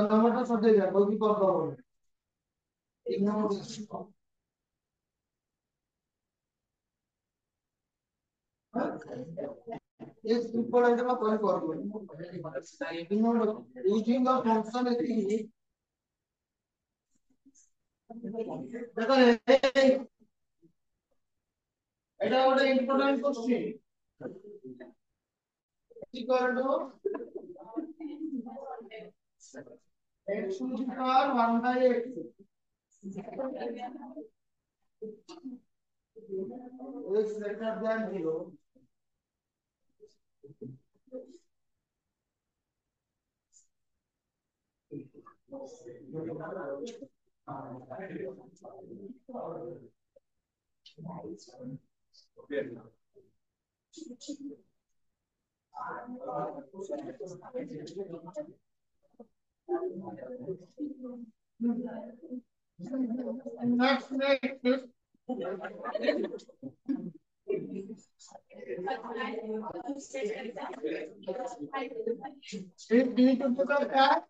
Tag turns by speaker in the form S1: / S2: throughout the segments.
S1: নম্বরটা সব দিয়ে যাবো কি করবো এক নম্বর is equivalent to one formula. Using the function এটা একটা important question equal to x to the power 1 by x is greater than 0. Next. If d to the power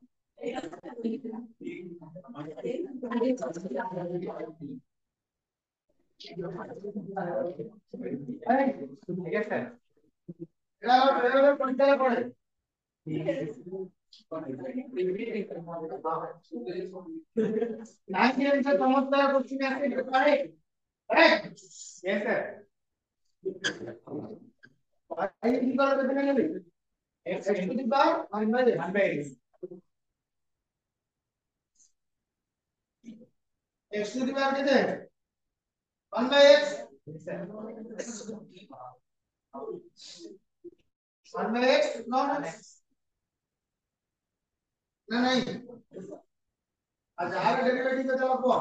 S1: चमत्कार क्वेश्चन ऐसे पाए करेक्ट यस सर आई निकाल के देने लगे x to the power 1 by x x to the power कितने 1 by x 1 by x non x नहीं अच्छा आगे डेरिवेटिव का जवाब हुआ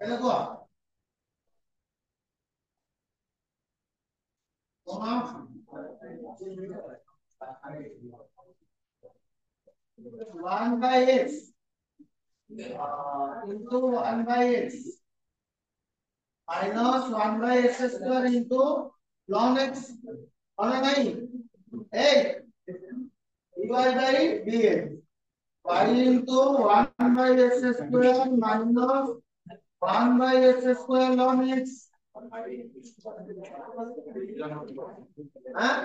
S1: ऐसा हुआ one by x into one by x minus one by x square into lawn x और नहीं एक dy by dx y into 1 by x square minus 1 by x square ln x हाँ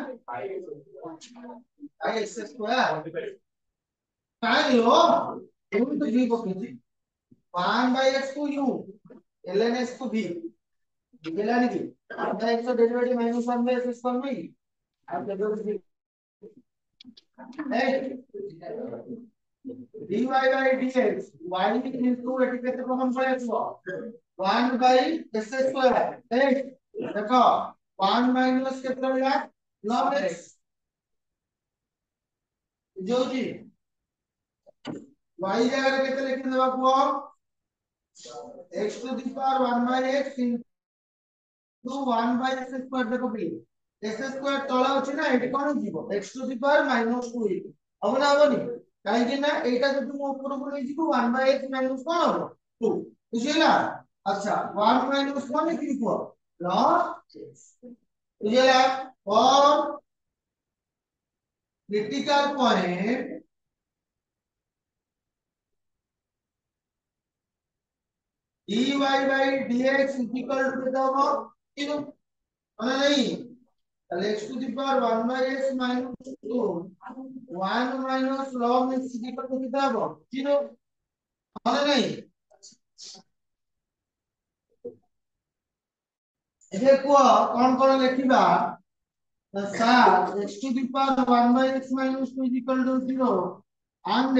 S1: x square काय लो तुम तो जी को किसी 1 by x को u ln x को v दिखेला नहीं 1 by x का derivative minus 1 by x square में आप देखो dy by dx y into এটি কত প্রমাণ করে আসব 1 by x square ঠিক দেখো 1 minus কত হলো ln x जोजी y জায়গায় কত লিখে দেব আপু x to the power 1 by x into 1 by x square দেখো প্লিজ x square তলা আছে না এটি কোন দিব x to the power -2 হবে না হবনি কারণ না এইটা যদি মু উপর উপর নেই দিব 1 by x minus কোন হবে 2 বুঝিলা আচ্ছা 1 minus 1 কি লিখব ln x বুঝিলা और critical point dy by dx equal to देबो किलो মানে নাই তাহলে x to the power 1 by x minus 2 1 minus ln x equal to কি দেবো 0 মানে নাই এতে কোন কোন লিখিবা sir x to the power 1 by x minus 2 equal to 0 and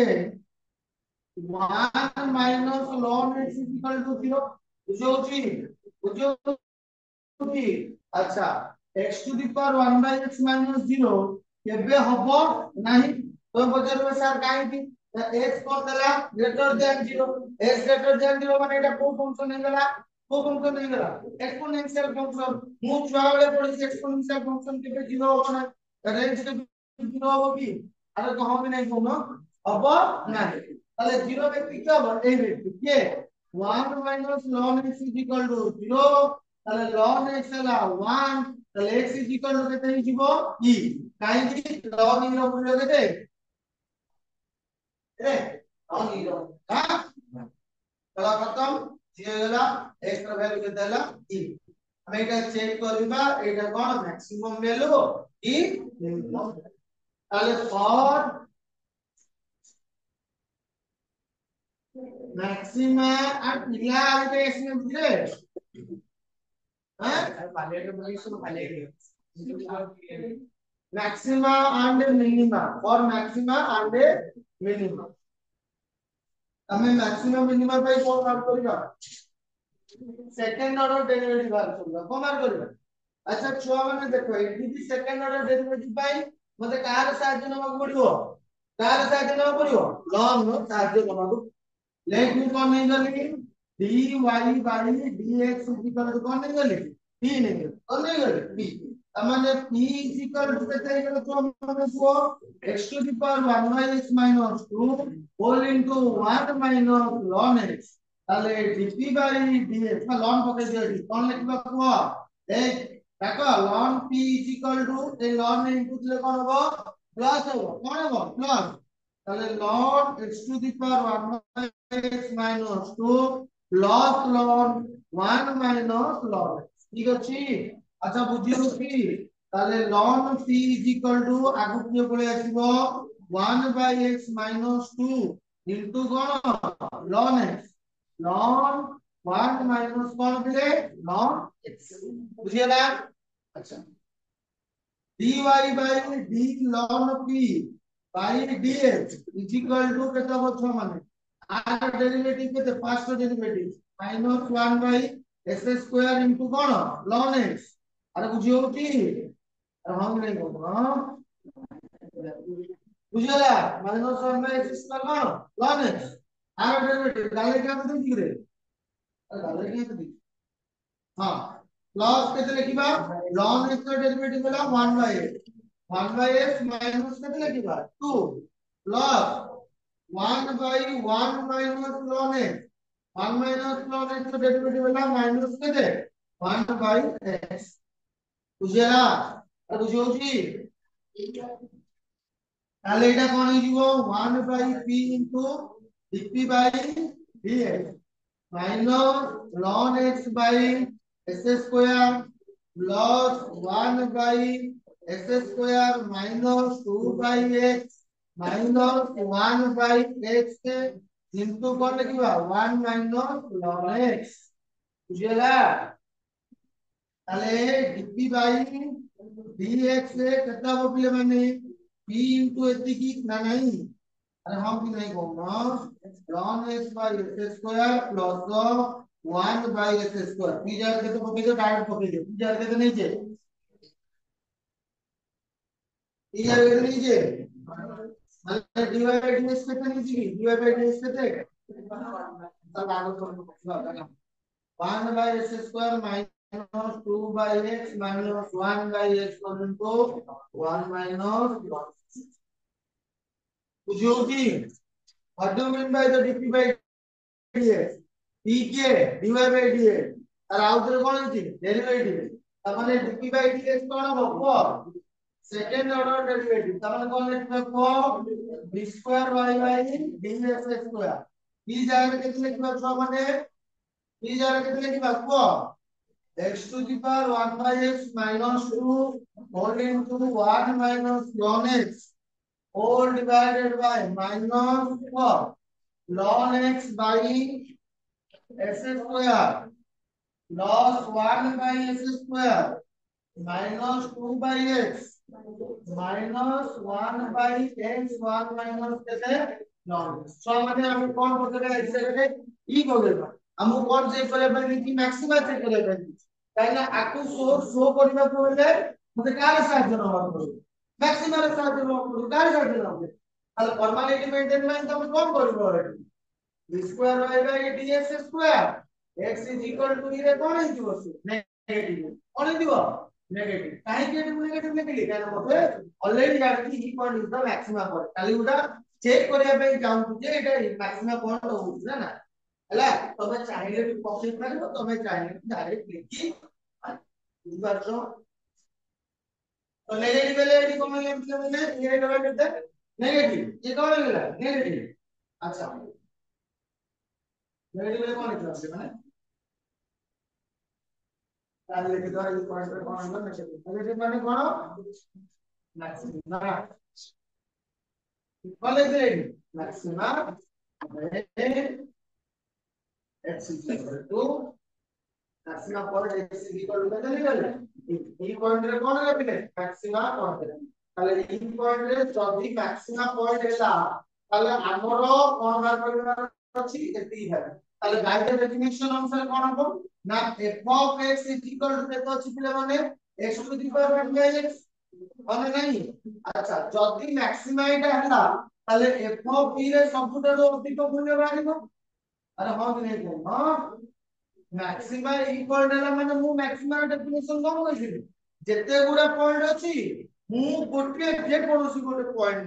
S1: 1 minus ln x equal to 0 বুঝোছি আচ্ছা x to the power 1 by x minus 0 কেবে হবো নাই তো বজারবে স্যার কাইকি x কোন দেলা greater than 0 x greater than 0 মানে এটা কোন ফাংশন হয়ে গেল কোন ফাংশন হয়ে গেল এক্সপোনেনশিয়াল ফাংশন মুখ সবাই পড়েছে এক্সপোনেনশিয়াল ফাংশন কেবে 0 হবে না রেঞ্জ কে 0 হবে কি আরে তো হবে না কোনো হবে না তাহলে 0 ব্যক্তি কি হবে এই ব্যক্তি কে 1 minus ln x is equal to 0 তাহলে ln x ହେଲା 1 তাহলে x is equal to কেତେ ହେଇଯିବ e কাହିଁକି ln e ର ମୂଲ୍ୟ କେତେ ଏ ln e ର हां चला खत्म ये ହେଲା x ର भ्यालु केते ହେଲା e ଆମେ এটা চেক କରିବା এটা কোন मैक्सिमम ভ্যালু e मिनिमम তাহলে फॉर मैक्सिमा और पिला आगे इसमें बुझे हैं maxima and minima for maxima and minima हमें मैक्सिमा मिनिमा पे कौन काम करेगा सेकंड ऑर्डर डेरिवेटिव बात करगा कौन मार करेगा अच्छा छुआ माने देखो एटी भी सेकंड ऑर्डर डेरिवेटिव पाई मते कार साहाय्य नमा पड़िबो कार साहाय्य नमा पड़िबो लॉन्ग नो साहाय्य नमा लेट में कौन नहीं गली dy by dx equal to कौन नहीं गली p नहीं गली कौन नहीं गली p तमाने p इक्वल टू केते गले तो माने को x to the power 1 by x minus 2 whole into 1 minus ln x তাহলে dp by dx বা ln পকে দিও কোন লিখবা কো দেখ দেখো ln p इक्वल टू এই ln ইনটু দিলে কোন হবে প্লাস হবে কোন হবে প্লাস তাহলে ln x to the power 1 by x minus 2 plus ln 1 minus ln x ঠিক আছে আচ্ছা বুঝিও কি তাহলে ln p আগু কি পড়ে আসিব 1 by x minus 2 into কোন ln x ln 1 minus কোন দিলে ln x বুঝিলা আচ্ছা dy by d ln p by dx is equal to কেতে হচ্ছে মানে আর ডেরিভেটিভ কেতে first derivative -1 by x square into কোন ln x আরে বুঝিও কি আর हम नहीं बोल বুঝলা -1 by x স্কয়ার কোন ln x আর ডেরিভেটিভ গালে কি আমি দিই রে গালে কি দিই हां प्लस কেতে লিখিবা ln x এর ডেরিভেটিভ হলো 1 by x 1 by x minus কেতে লিখিবা 2 plus 1 by 1 minus ln x 1 minus ln x এর ডেরিভেটিভ হলো মাইনাস কেতে 1 by x বুঝলা আর বুঝিওছি তাহলে এটা কোন হইব 1 by p dp by dx minus ln x by x square plus 1 by x square minus 2 by x minus 1 by x into कौन लिखिबा 1 minus ln x बुझला তাহলে dp by dx से कितना बबले माने p into एतिकी ना नहीं अरे हम भी नहीं कहूंगा ln x by x square plus 1 by x square p jar के तो पके दो डायरेक्ट पके दो p जार के तो नहीं जे p जार के तो नहीं जे মানে dy by dx कितने नहीं जी dy by dx कितने तब आगे तो 1 by x square minus 2 by x minus 1 by x into 1 minus 1 बुझियो की what do you mean by the dp by dx p के dy by dx আর আউটরে কোন আছে ডেরিভেটিভ তার মানে dp by dx কোন হবে सेकंड ऑर्डर डेरिवेटिव তার মানে কোন লিখবে কো b square y by dx square p জায়গায় কেটে লিখবে সমানে p জায়গায় কেটে লিখবে কো x to the power 1 by x minus 2 whole into 1 minus ln x whole divided by minus 4 ln x by x square plus 1 by x square minus 2 by x minus 1 by x 1 minus कैसे ln सो माने हम कौन करते हैं इसे करके ई को देबा हम कौन चेक करे पे कि मैक्सिमा चेक करे पे তাইলে আকু শো করিবা কইলে মতে কার সাহায্য নেওয়া পড়বে ম্যাক্সিমার সাহায্য নেওয়া পড়বে কার সাহায্য নেওয়া পড়বে তাহলে ফর্মালিটি মেইনটেইন মানে তুমি কোন করিব b square y by dx square x is equal to রে কোন হইব নেগেটিভ কোন দিব নেগেটিভ কাহিকে নেগেটিভ লিখলি কেন মতে অলরেডি জানি ই point is the maxima point খালি ওটা চেক করিয়া পে চাহুছি যে এটা ম্যাক্সিমা পয়েন্ট হউছে না ହେଲା ତମେ ଚାହିଁଲେ ବି ପକେଇ ପାରିବ ତମେ ଚାହିଁଲେ ଡାଇରେକ୍ଟ ଲେଖି ବୁଝିପାରୁଛ तो नेगेटिव वाले एडी कॉमन मतलब है नेगेटिव वाले कितना नेगेटिव ये कौन मिला नेगेटिव अच्छा नेगेटिव वाले कौन लिखा है मैंने ताले लिख दो ये पॉइंट पे कौन होगा नेगेटिव माने कौन मैक्सिमा कौन लिख दे maxima x equal to maxima point x equal to कितना निकल এই পয়েন্টে কোন লাগবে ম্যাক্সিমা পয়েন্ট তাহলে এই পয়েন্টে যদি ম্যাক্সিমা পয়েন্ট ହେଲା তাহলে ଆମର কোন বার পরিমাণ ଅଛି এটি হবে তাহলে গাইডের ডেফিনিশন অনুসারে কোন হবে না f of x equal to কত আছে পিলা মানে x to the power 1 by x মানে নাই আচ্ছা যদি ম্যাক্সিমা এটা ହେଲା তাহলে f of b ରେ ସବୁଠାରୁ ଅଧିକ ମୂଲ୍ୟ ବାହାରିବ ଆରେ ହଁ କି ନାହିଁ ହଁ मैक्सिमा इक्वल डेला माने मु मैक्सिमा डेफिनेशन कोन कहिली जेते गुडा पॉइंट अछि मु गोटे जे कोनोसी गोटे point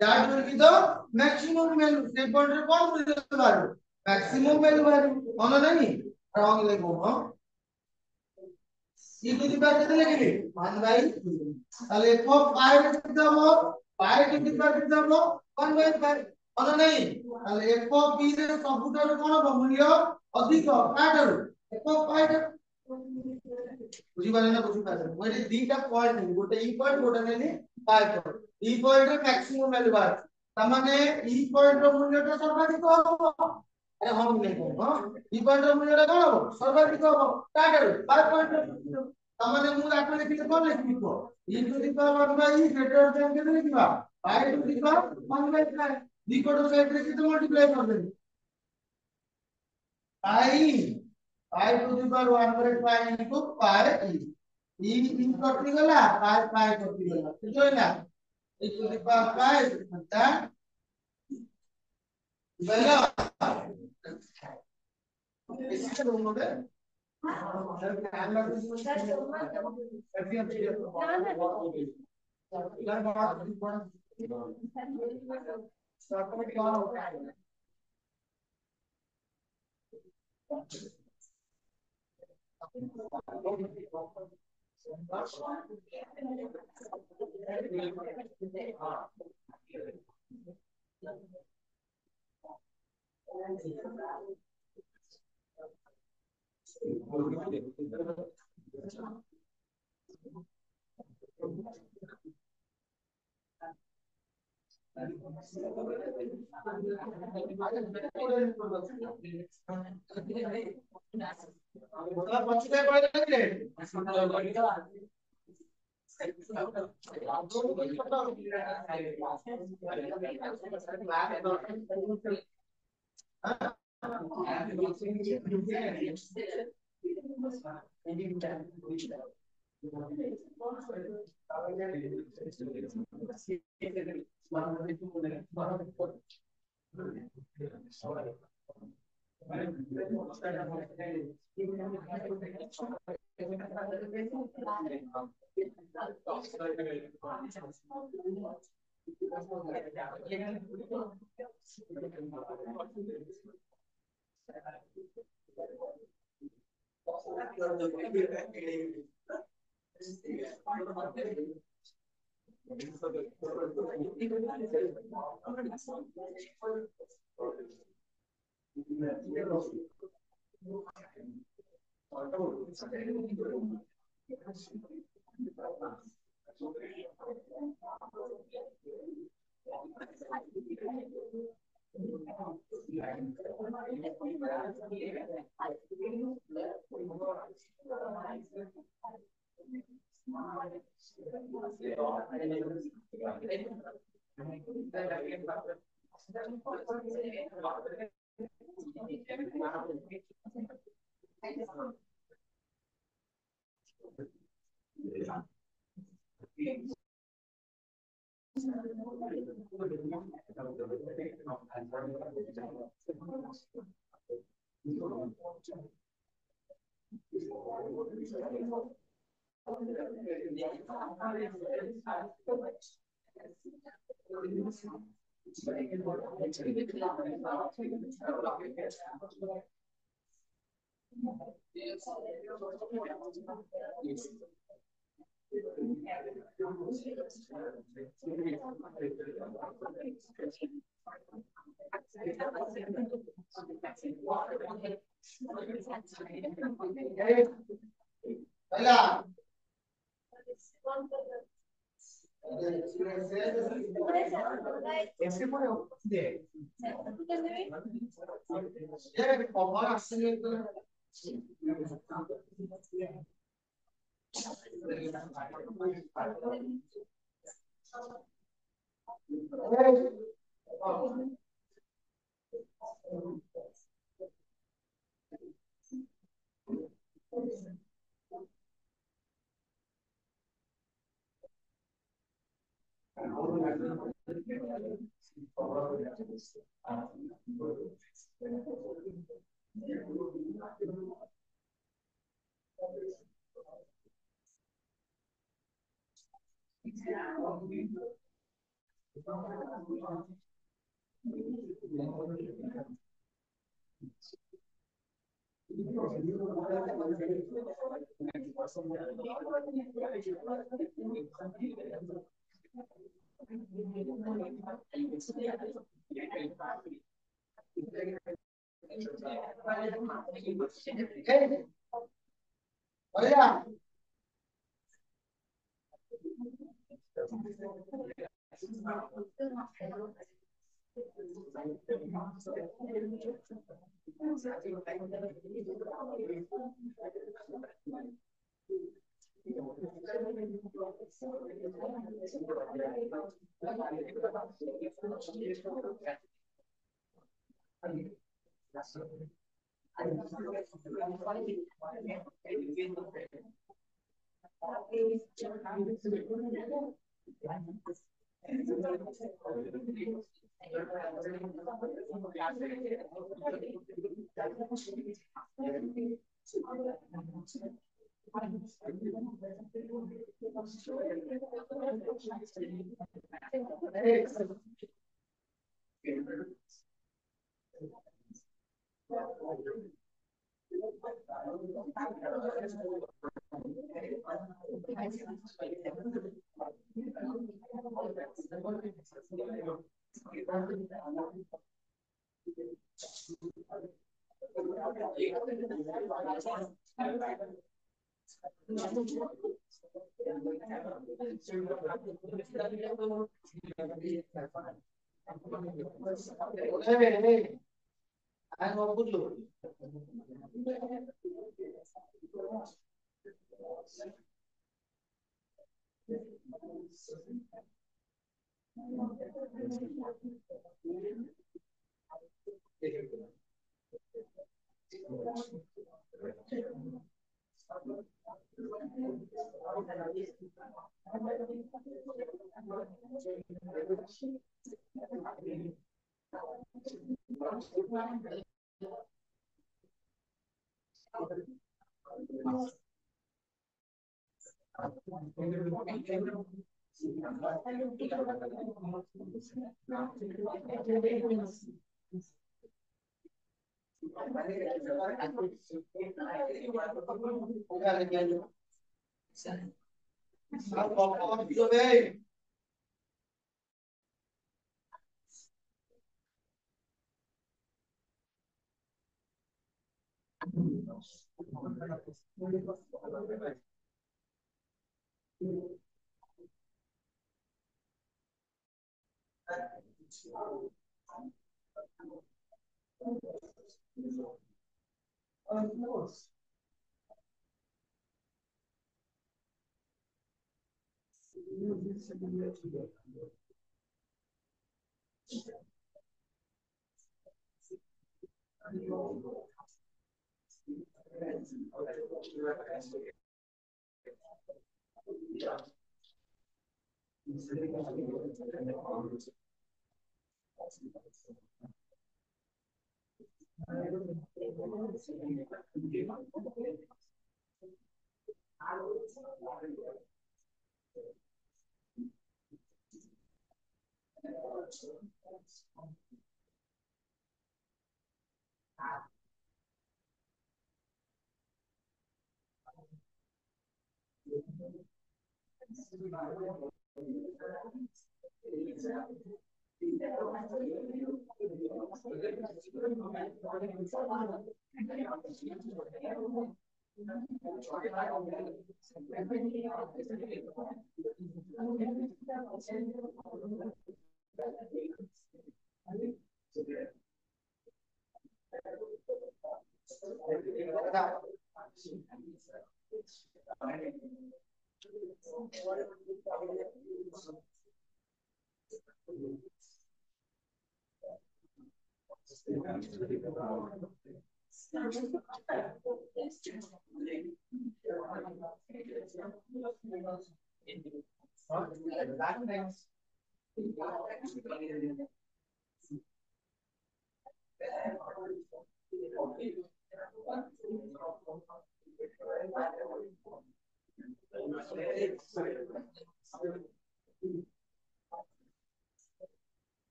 S1: that will be the maximum value से पॉइंट रे कोन वैल्यू बाहर मैक्सिमम वैल्यू बाहर होना नहीं रॉन्ग लेगो हां सी टू द पावर केते लेखिले 1 बाय 2 ताले f ऑफ पाई केते दबो पाई टू द पावर केते दबो 1 बाय 5 होना नहीं ताले f ऑफ b रे सबुठारो कोन मूल्य अधिक काटरो f ऑफ पाई बुझी पाले ना बुझी पाले मोरे दीटा पॉइंट नहीं गोटे ई पॉइंट गोटे नहीं पाई पॉइंट ई पॉइंट रे मैक्सिमम वैल्यू बाहर तमाने ई पॉइंट रो मूल्यटा सर्वाधिक हो अरे हम नहीं कहू हां ई पॉइंट रो मूल्यटा कोन हो सर्वाधिक हो काटरो पाई पॉइंट तमाने मु आको लिखि कोन लिखिबो e to the power 1 by e greater than के लिखिबा pi to the power 1 by 5 दी कोड साइड रे कितो मल्टीप्लाई कर देबी pi pi to the power 1 by 5 into pi e इन कटि गला पाई पाई कटि गला ठीक है ना ई टू द पावर 5 घंटा गला इसी से दोनों में पहला ऐसे पढ़ो दे ये कवर আসলে তো भैया I'm a good look.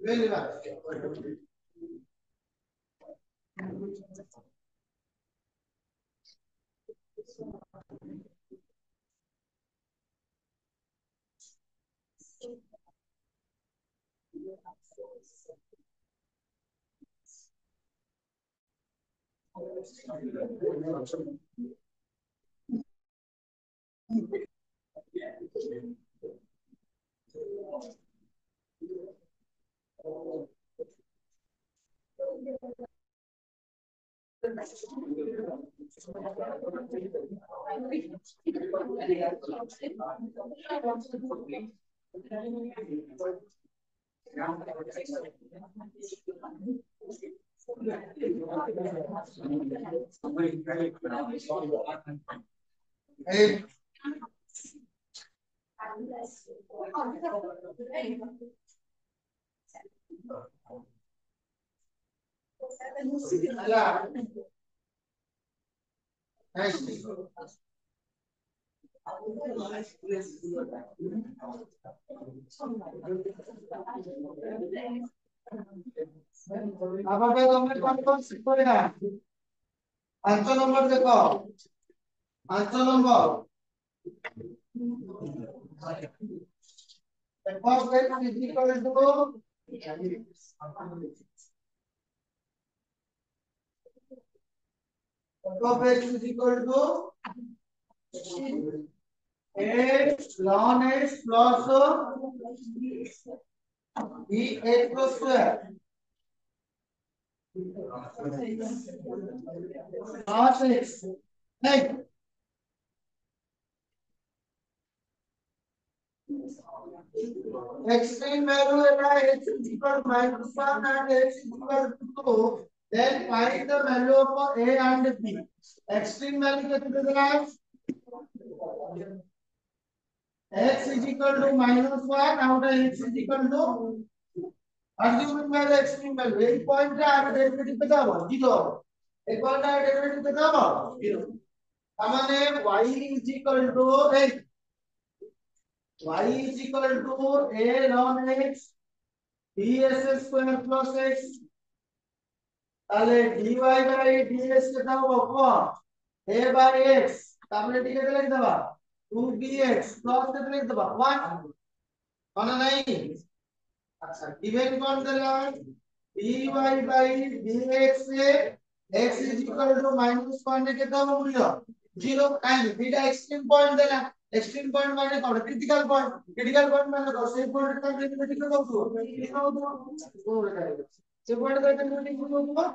S1: Very well. Hey. Yeah. Nice. আমাকে তোমরা কনফারেন্স করে না 5 নম্বর দেখো 5 নম্বর f of x is equal to f of x is equal to x ln x plus bx square plus x. Right. Extreme value is x is equal to -1 and x is equal to 2. Then find the value of a and b. Extreme value कितने देना है? X is equal to -1 out of x is equal to assuming value extreme value 8 point का derivative कितना होगा 0 1 point का derivative कितना होगा 0 हमारे y is equal to x y is equal to a ln x ds square plus x তাহলে dy by ds कितना होगा a by x তাহলে ঠিক আছে লিখ দেবা 2bx plus कितना लिख देबा 1 माना नहीं अच्छा गिवन कौन दिला dy by dx से x is equal to -1 ने कितना मूल्य 0 टाइम बीटा एक्सट्रीम पॉइंट देना एक्सट्रीम पॉइंट माने कौन क्रिटिकल पॉइंट माने कौन से पॉइंट का डेरिवेटिव कितना होगा वो बताएगा से पॉइंट का डेरिवेटिव कितना होगा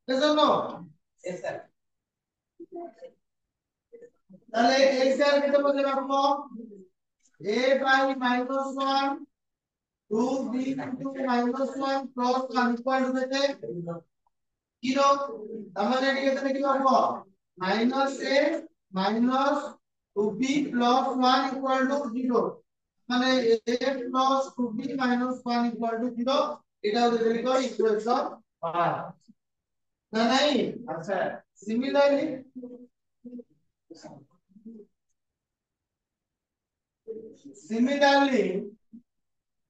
S1: कैसे नो यस सर তাহলে x এর কিটা বলে রাখবো a by -1 2b into -1 plus 1 equal to देते 0 তাহলে এখানে কি করব -a minus 2b plus 1 equal to 0 মানে a plus 2b minus 1 equal to 0 এটা হচ্ছে লিখো ইকুয়েশন 1 না নাই আচ্ছা similarly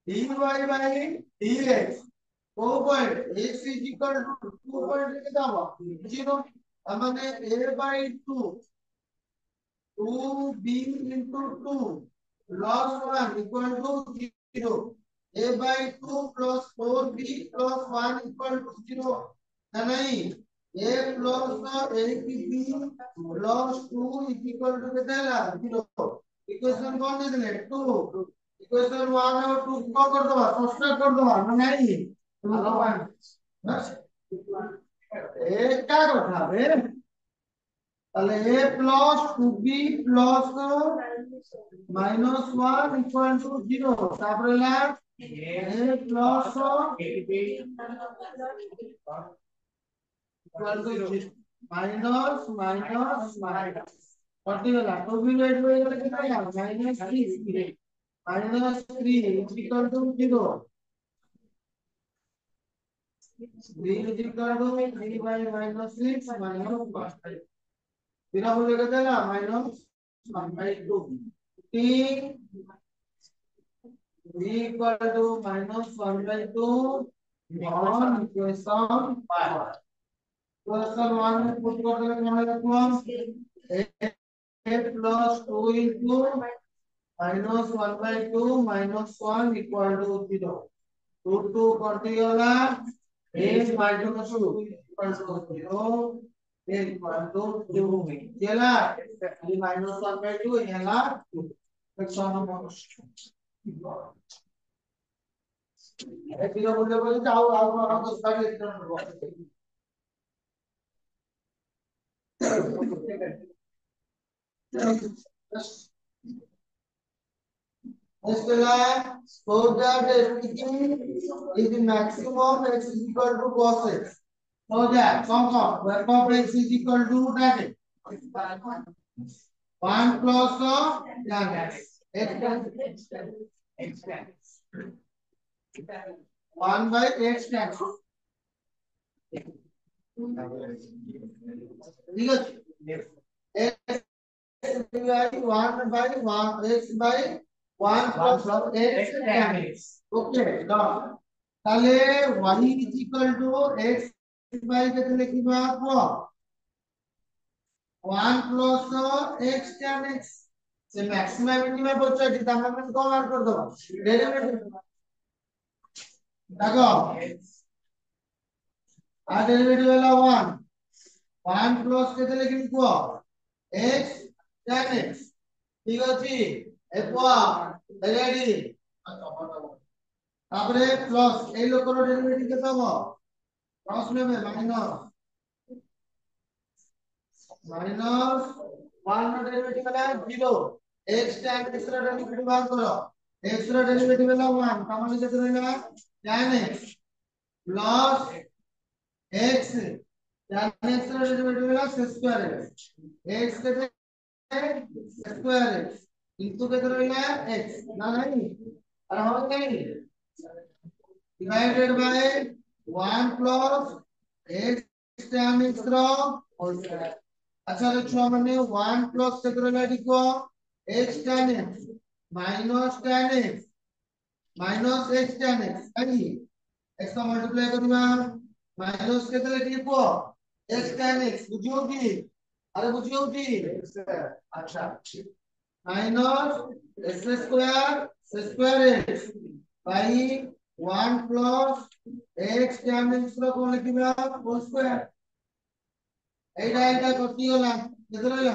S1: dy by dx 4 point x is equal to 2 point লিখে দাও 0 মানে a by 2 2b into 2 plus 1 equal to 0 a by 2 plus 4b plus 1 equal to 0 है नहीं a plus a की b plus 2 is equal to कितना है 0 equation कौन दे दिले 2 इक्वेशन 1 और 2 को कर दो सब्स्ट्रैक्ट कर दो है नहीं हेलो 1 बस एक क्या কথা বে তাহলে a plus 2b plus minus 1 equal to 0 তারপরে না a plus equal to 0 minus minus কত গেল 2b রেড হয়ে গেল কি না minus 3 is equal to 0 b is equal to 3 by minus 6 minus 5 बिना हो जाएगा ना minus 1 by 2 t equal to minus 1 by 2 on equation 5 equation 1 में पुट कर देंगे क्या होगा a plus 2 into minus 1 by 2 minus 1 equal to 0 2 2 कर दिया ना a minus 2 equal to 0 a equal to 2 ये ला ये minus 1 by 2 ये ला equation number एक किलो बोले जाओ आओ तो सारे इतना so that is the maximum x is equal to cos x. So that come f of x is equal to that 1 plus tan x 1 by x tan ठीक है x by 1 by 1 x by 1 plus x tan x okay done তাহলে y is equal to x by কেটে লিখবা আপু 1 plus x tan x से maximum minimum বলছো যেটা আমরা কম বার করে দেব ডেরিভেটিভ দেখো আর ডেরিভেটিভ হলো 1 1 plus কেটে লিখব x tan x ঠিক আছে এরপর রেডি তারপরে প্লাস এই লোকের ডেরিভেটিভ কত হবে প্লাস নেবে মাইনাস 1 এর ডেরিভেটিভ হলো 0 x tan x এর ডেরিভেটিভ বার করো x এর ডেরিভেটিভ হলো 1 তার মানে কত হলো tan x plus x tan x এর ডেরিভেটিভ হলো স্কয়ার x কে स्क्वायर x into के तरह है x ना नहीं और हम नहीं divided by 1 plus x tan x रो अच्छा लिखो हमने 1 plus के तरह लिखो x tan x minus tan x minus x tan x नहीं x का मल्टीप्लाई करूँगा minus के तरह लिखो x tan x बुझोगी अरे बुझियोगी अच्छा minus x square x by 1 plus x tan x रो कोन लिखिबा होल स्क्वायर এইটা কত হলো কত হলো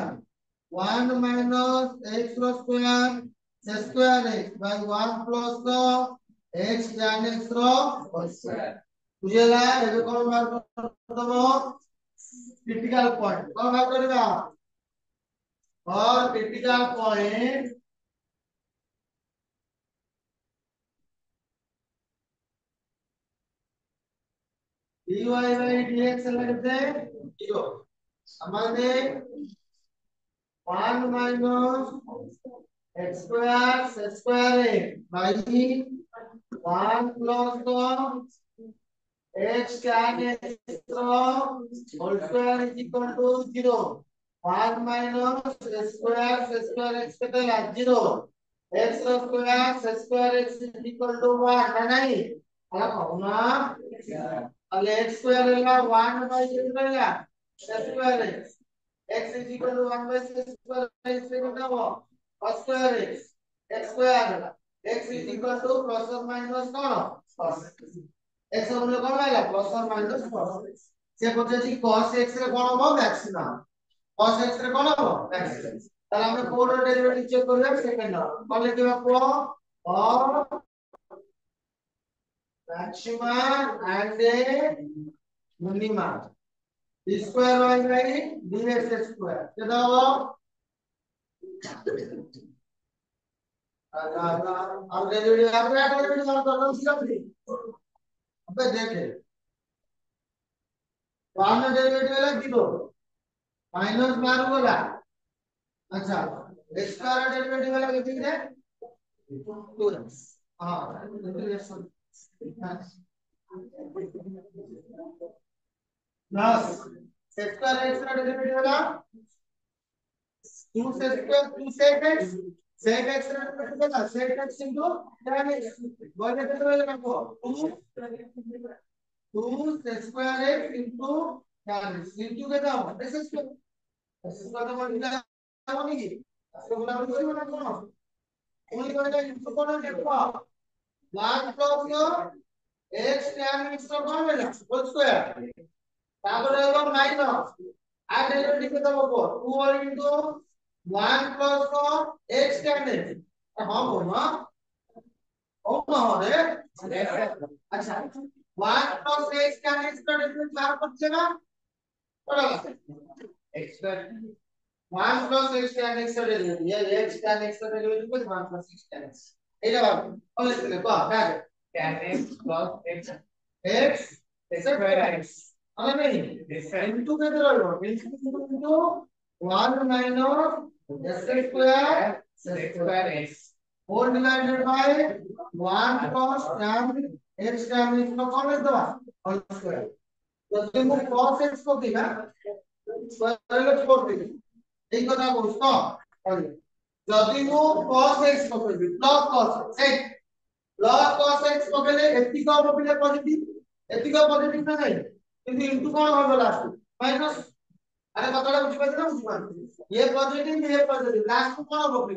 S1: 1 মাইনাস x रो square x by 1 plus x tan x रो होल स्क्वायर বুঝলা এবে কোন বার করব क्रिटिकल पॉइंट कौन बात करेगा और critical point dy by dx लगते 0 हमारे 1 minus x square x by 1 plus x tan x whole square is equal to 0. 1 minus square x केला 0. x square x is equal to 1 है नहीं अला पाऊना अले x square रहेगा 1 by रहेगा square x is equal to 1 by square x से कितना हुआ square x square x is equal to plus or minus कौन x हमने कौन आएगा प्लस और माइनस cos से पचासी cos x रे कौन होगा मैक्सिमम cos x रे कौन होगा मैक्सिमम তাহলে আমরা কোন ডেরিভেটিভ চেক করব সেকেন্ড তাহলে কি হবে और maximum and minimum square y by dx square कितना होगा अब डेरिवेटिव आप डेरिवेटिव सॉल्व कर लो सिर्फ अबे देखे वन डेरिवेटिव वाला 0 माइनस 12 वाला अच्छा स्क्वायर डेरिवेटिव वाला कितने है 2x हां इंटीग्रेशन प्लस स्क्वायर x का डेरिवेटिव वाला 2 से square 2 sec x sec x का डेरिवेटिव वाला sec x tan x बोले तो वाला को 2 square x into tan x into कितना होगा s स्क्वायर तो मल्टीप्लाई होगी इसको बोला कौन only करेगा into कौन देखो 1 plus x tan x का कौन मिला होल स्क्वायर তারপরে হলো মাইনাস আর ডেরিভেটিভ কত পাবো 2 और into 1 plus x tan x হবে না होगा रे अच्छा 1 plus x tan x का डेरिवेटिव बाहर করছে না बराबर x square 1 plus x tan x का डेरिवेटिव ये x tan x का डेरिवेटिव को 1 plus x tan x এটা ভাবো তাহলে কি লিখো কাজ tan x plus x square x अरे नहीं into के तरह लो into 1 minus s square x whole divided by 1 cos tan x tan x को कौन लिख दो whole square तो तुम cos x को दिया स्क्वायर को छोड़ दी एक কথা বুঝছো যদি মু cos x को করবি plus cos x cos x को গেলে এতিকা হবে পজিটিভ না নাই কিন্তু ইনটু কোন হবে লাস্ট মাইনাস আরে কথাটা বুঝি পাচ্ছ না বুঝি পাচ্ছ ये पॉजिटिव लास्ट को कोन হবে